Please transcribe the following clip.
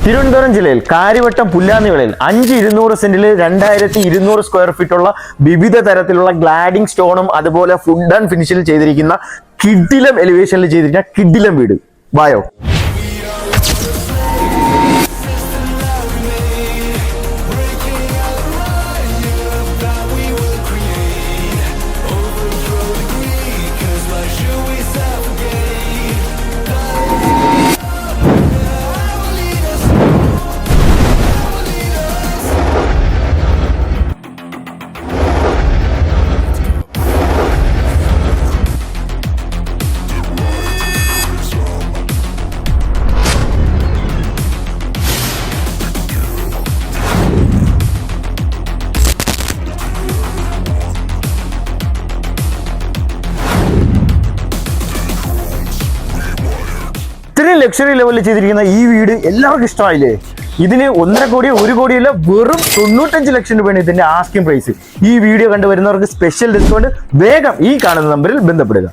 തിരുവനന്തപുരം ജില്ലയിൽ കാര്യവട്ടം പുല്ലാന്നികളിൽ 5,200 സെന്റിൽ 2,200 square feet ഉള്ള വിവിധ തരത്തിലുള്ള ഗ്ലാഡിംഗ് സ്റ്റോണും അതുപോലെ ഫുഡ് ആൻഡ് ഫിനിഷിൽ ചെയ്തിരിക്കുന്ന കിഡിലം എലിവേഷനിൽ ചെയ്തിരിക്കുന്ന കിഡിലം വീട്. വായോ. ഇത്രയും ലക്ഷറി ലെവലിൽ ചെയ്തിരിക്കുന്ന ഈ വീട് എല്ലാവർക്കും ഇഷ്ടമായില്ലേ? ഇതിന് 1.5 കോടി 1 കോടിയല്ല, വെറും 95 ലക്ഷം രൂപയാണ് ഇതിന്റെ ആസ്കിംഗ് പ്രൈസ്. ഈ വീഡിയോ കണ്ടുവരുന്നവർക്ക് സ്പെഷ്യൽ ഡിസ്കൗണ്ട്. വേഗം ഈ കാണുന്ന നമ്പറിൽ ബന്ധപ്പെടുക.